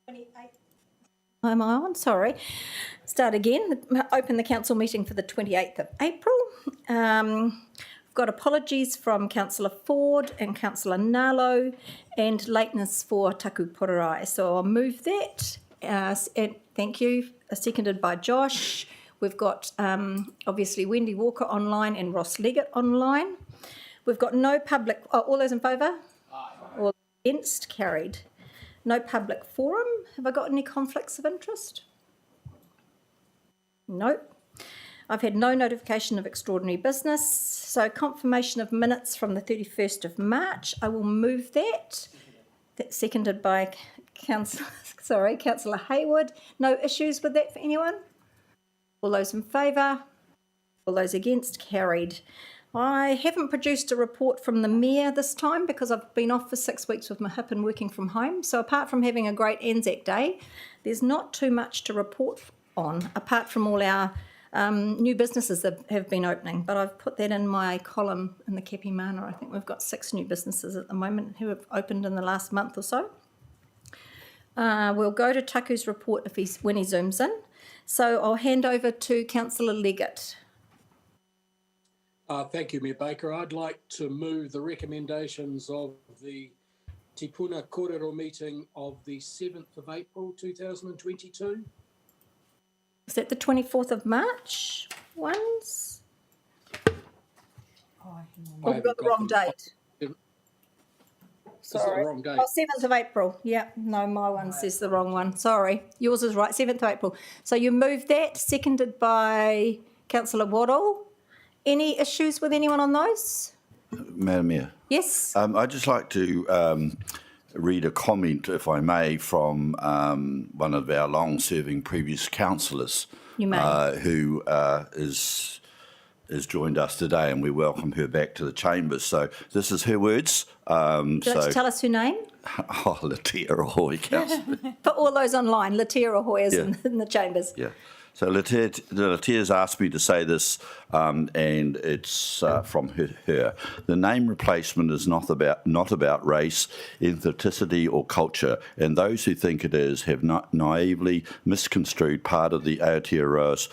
Am I on? Sorry. Start again. Open the council meeting for the 28th of April. I've got apologies from Councillor Ford and Councillor Nalo and lateness for Taku Porirua. So I'll move that. And thank you. Seconded by Josh. We've got obviously Wendy Walker online and Ross Leggett online. We've got no public... all those in favour? Aye. All against? Carried. No public forum. Have I got any conflicts of interest? No. I've had no notification of extraordinary business. So confirmation of minutes from the 31st of March. I will move that. That's seconded by Councillor Hayward. No issues with that for anyone? All those in favour? All those against? Carried. I haven't produced a report from the Mayor this time because I've been off for 6 weeks with my hip and working from home. So apart from having a great Anzac Day, there's not too much to report on, apart from all our new businesses that have been opening. But I've put that in my column in the Kepi Mana. I think we've got 6 new businesses at the moment who have opened in the last month or so. We'll go to Taku's report when he zooms in. So I'll hand over to Councillor Leggett. Thank you, Mayor Baker. I'd like to move the recommendations of the Te Puna Kōrero meeting of the 7th of April 2022. Is that the 24th of March ones? Oh, we've got the wrong date. Sorry. The wrong date? Oh, 7th of April. Yeah, no, my one says the wrong one. Sorry. Yours is right, 7th of April. So you moved that, seconded by Councillor Waddle. Any issues with anyone on those? Madam Mayor. Yes. I'd just like to read a comment, if I may, from one of our long-serving previous councillors. You may. Who is joined us today, and we welcome her back to the chambers. So this is her words. Would you like to tell us her name? Oh, Latia Ahoy, councillor. For all those online, Latia Ahoy is in the chambers. Yeah. So Latia's asked me to say this, and it's from her. The name replacement is not about race, ethnicity or culture, and those who think it is have not naively misconstrued part of the Aotearoa's,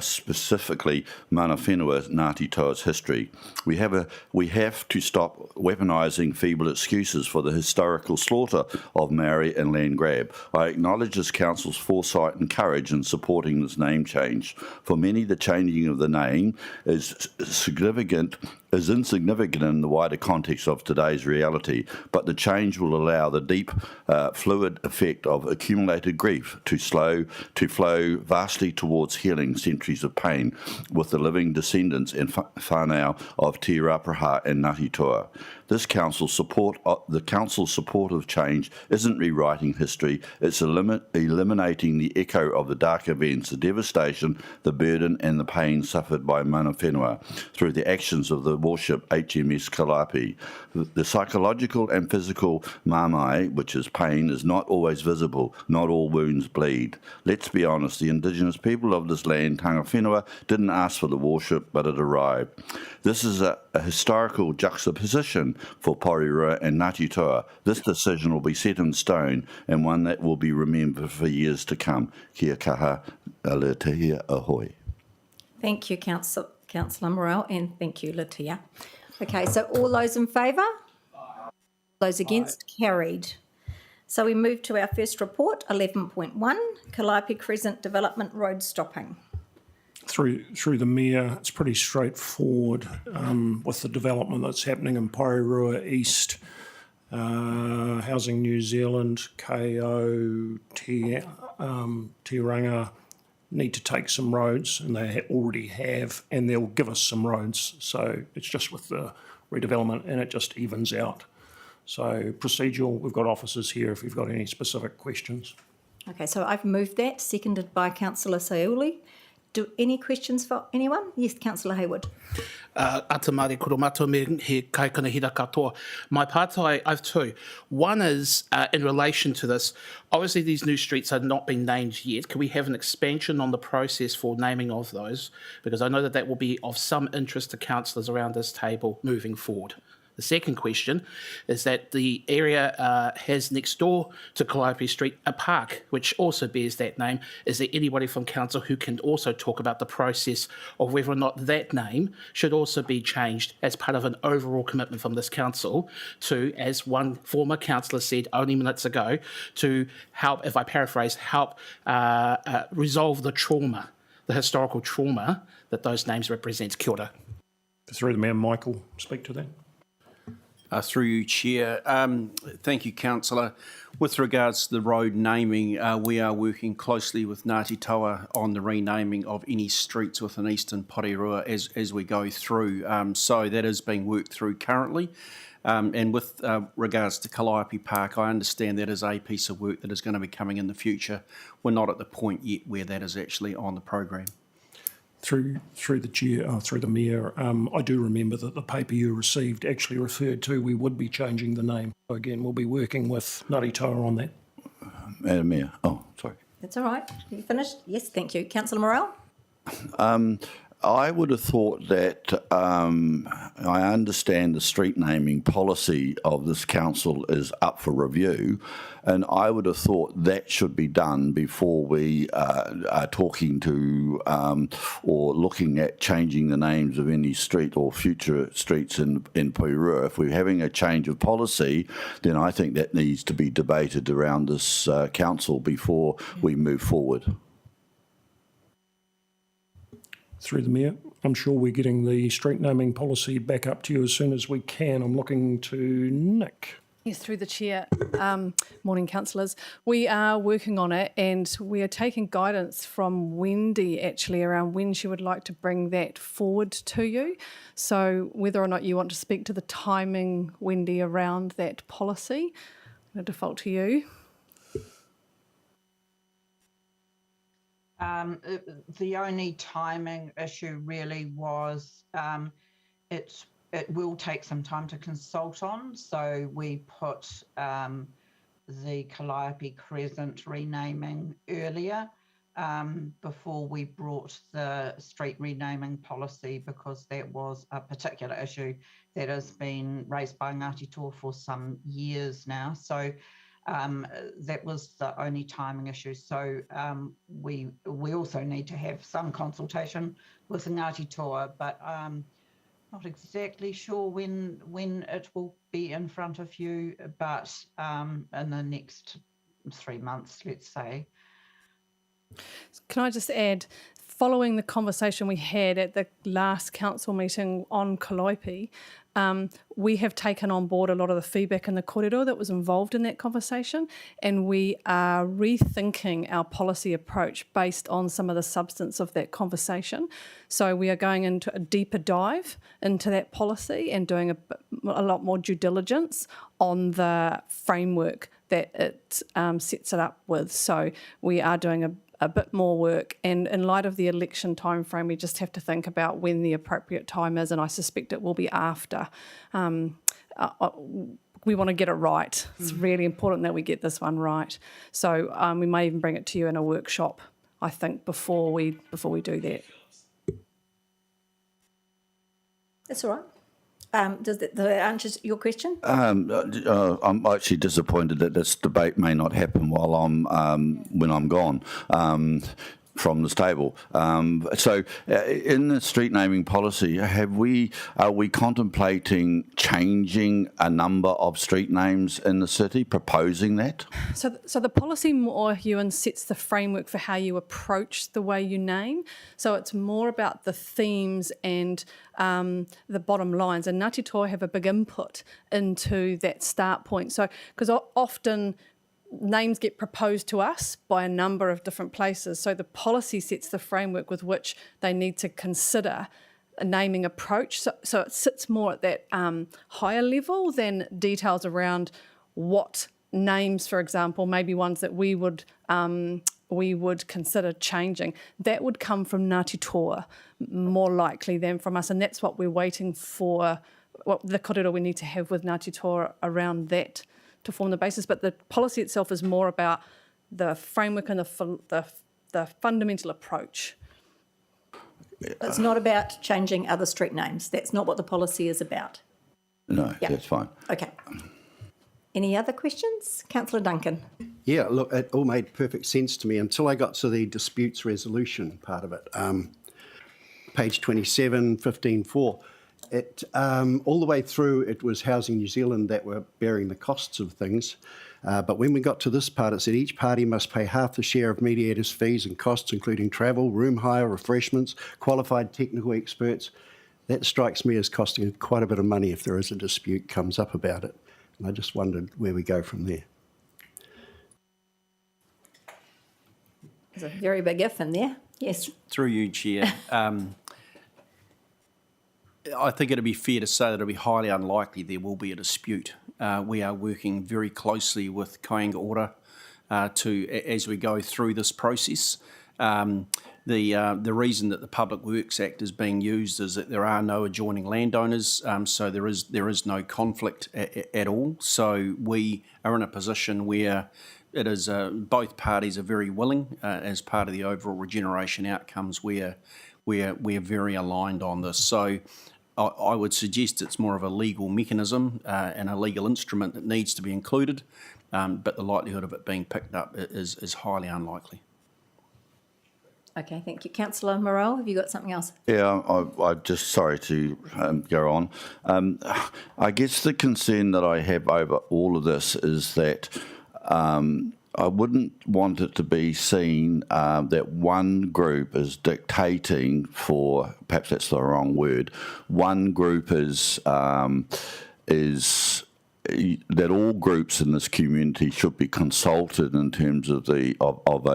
specifically Mana Whenua Ngāti Toa's history. We have to stop weaponising feeble excuses for the historical slaughter of Maori and land grab. I acknowledge this council's foresight and courage in supporting this name change. For many, the changing of the name is insignificant in the wider context of today's reality, but the change will allow the deep, fluid effect of accumulated grief to flow vastly towards healing centuries of pain with the living descendants and whānau of Te Rapraha and Ngāti Toa. The council's support of change isn't rewriting history, it's eliminating the echo of the dark events, the devastation, the burden and the pain suffered by Mana Whenua through the actions of the warship HMS Kalapi. The psychological and physical mamai, which is pain, is not always visible. Not all wounds bleed. Let's be honest, the indigenous people of this land, Tanga Whenua, didn't ask for the warship, but it arrived. This is a historical juxtaposition for Porirua and Ngāti Toa. This decision will be set in stone and one that will be remembered for years to come. Kia kaha Latia Ahoy. Thank you, Councillor Morrell, and thank you, Latia. Okay, so all those in favour? Aye. Those against? Aye. Carried. So we move to our first report, 11.1, Kalapi Crescent Development Road Stopping. Through the Mayor, it's pretty straightforward with the development that's happening in Porirua East, Housing New Zealand, KO, Tiranga need to take some roads, and they already have, and they'll give us some roads. So it's just with the redevelopment, and it just evens out. So procedural, we've got officers here if you've got any specific questions. Okay, so I've moved that, seconded by Councillor Sauli. Any questions for anyone? Yes, Councillor Hayward. Ata Māori Kurumato me he kaikanahira katoa. My pātai, I have two. One is in relation to this, obviously these new streets are not being named yet. Can we have an expansion on the process for naming of those? Because I know that will be of some interest to councillors around this table moving forward. The second question is that the area has next door to Calliope Street a park, which also bears that name. Is there anybody from council who can also talk about the process of whether or not that name should also be changed as part of an overall commitment from this council to, as one former councillor said only minutes ago, to help, if I paraphrase, help resolve the trauma, the historical trauma that those names represent? Kia ora. Through the Mayor, Michael, speak to that. Through you, Chair. Thank you, Councillor. With regards to the road naming, we are working closely with Ngāti Toa on the renaming of any streets within Eastern Porirua as we go through. So that is being worked through currently. And with regards to Calliope Park, I understand that is a piece of work that is going to be coming in the future. We're not at the point yet where that is actually on the program. Through the chair, through the mayor, I do remember that the paper you received actually referred to we would be changing the name. So again, we'll be working with Ngāti Toa on that. Madam Mayor. Oh, sorry. That's all right. You finished? Yes, thank you. Councillor Morrell? I would have thought that I understand the street naming policy of this council is up for review, and I would have thought that should be done before we are talking to or looking at changing the names of any street or future streets in Porirua. If we're having a change of policy, then I think that needs to be debated around this council before we move forward. Through the Mayor, I'm sure we're getting the street naming policy back up to you as soon as we can. I'm looking to Nick. Yes, through the chair. Morning, councillors. We are working on it, and we are taking guidance from Wendy actually around when she would like to bring that forward to you. So whether or not you want to speak to the timing, Wendy, around that policy, I'm going to default to you. The only timing issue really was it will take some time to consult on. So we put the Calliope Crescent renaming earlier before we brought the street renaming policy, because that was a particular issue that has been raised by Ngāti Toa for some years now. So that was the only timing issue. So we also need to have some consultation with Ngāti Toa, but not exactly sure when it will be in front of you, but in the next 3 months, let's say. Can I just add, following the conversation we had at the last council meeting on Calliope, we have taken on board a lot of the feedback in the kōrero that was involved in that conversation, and we are rethinking our policy approach based on some of the substance of that conversation. So we are going into a deeper dive into that policy and doing a lot more due diligence on the framework that it sets it up with. So we are doing a bit more work, and in light of the election time frame, we just have to think about when the appropriate time is, and I suspect it will be after. We want to get it right. It's really important that we get this one right. So we may even bring it to you in a workshop, I think, before we do that. That's all right. Does that answer your question? I'm actually disappointed that this debate may not happen while when I'm gone from the stable. So in the street naming policy, are we contemplating changing a number of street names in the city, proposing that? So the policy more, Ewan, sets the framework for how you approach the way you name. So it's more about the themes and the bottom lines. And Ngāti Toa have a big input into that start point. So because often names get proposed to us by a number of different places. So the policy sets the framework with which they need to consider a naming approach. So it sits more at that higher level than details around what names, for example, maybe ones that we would consider changing. That would come from Ngāti Toa more likely than from us, and that's what we're waiting for, what the kōrero we need to have with Ngāti Toa around that to form the basis. But the policy itself is more about the framework and the fundamental approach. It's not about changing other street names. That's not what the policy is about. No, Yeah. that's fine. Okay. Any other questions? Councillor Duncan. Yeah, look, it all made perfect sense to me until I got to the disputes resolution part of it. Page 27, 15.4. It all the way through, it was Housing New Zealand that were bearing the costs of things. But when we got to this part, it said each party must pay half the share of mediators' fees and costs, including travel, room hire, refreshments, qualified technical experts. That strikes me as costing quite a bit of money if there is a dispute comes up about it. And I just wondered where we go from there. There's a very big if in there. Yes. Through you, Chair. I think it'd be fair to say that it'll be highly unlikely there will be a dispute. We are working very closely with Kāinga Ora as we go through this process. The reason that the Public Works Act is being used is that there are no adjoining landowners, so there is no conflict at all. So we are in a position where it is both parties are very willing as part of the overall regeneration outcomes. We're very aligned on this. So I would suggest it's more of a legal mechanism and a legal instrument that needs to be included, but the likelihood of it being picked up is highly unlikely. Okay, thank you. Councillor Morell, have you got something else? Yeah, I'm just sorry to go on. I guess the concern that I have over all of this is that I wouldn't want it to be seen that one group is dictating for, perhaps that's the wrong word, one group is that all groups in this community should be consulted in terms of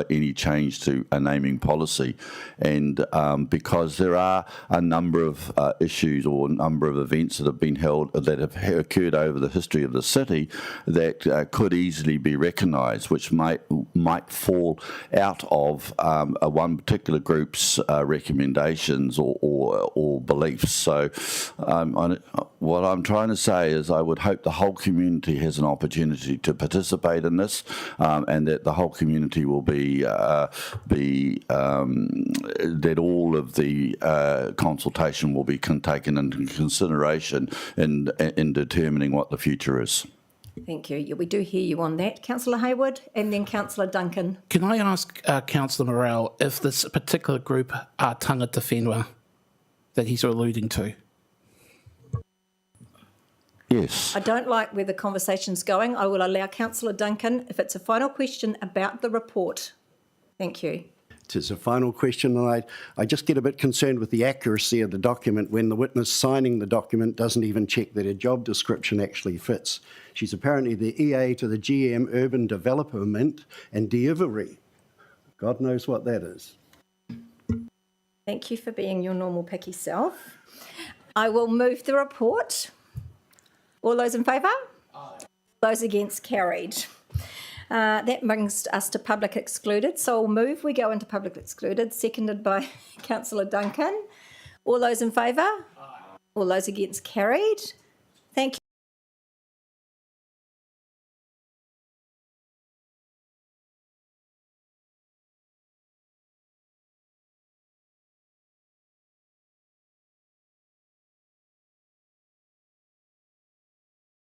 any change to a naming policy, and because there are a number of issues or a number of events that have been held that have occurred over the history of the city that could easily be recognised, which might fall out of one particular group's recommendations or beliefs. So what I'm trying to say is I would hope the whole community has an opportunity to participate in this, and that the whole community will be that all of the consultation will be taken into consideration in determining what the future is. Thank you. Yeah, we do hear you on that. Councillor Hayward and then Councillor Duncan. Can I ask Councillor Morell if this particular group are tangata whenua that he's alluding to? Yes. I don't like where the conversation's going. I will allow Councillor Duncan if it's a final question about the report. Thank you. It is a final question, and I just get a bit concerned with the accuracy of the document when the witness signing the document doesn't even check that her job description actually fits. She's apparently the EA to the GM Urban Development and Delivery. God knows what that is. Thank you for being your normal picky self. I will move the report. All those in favour? Aye. Those against, carried. That brings us to public excluded. So I'll move. We go into public excluded, seconded by Councillor Duncan. All those in favour? Aye. All those against, carried. Thank you.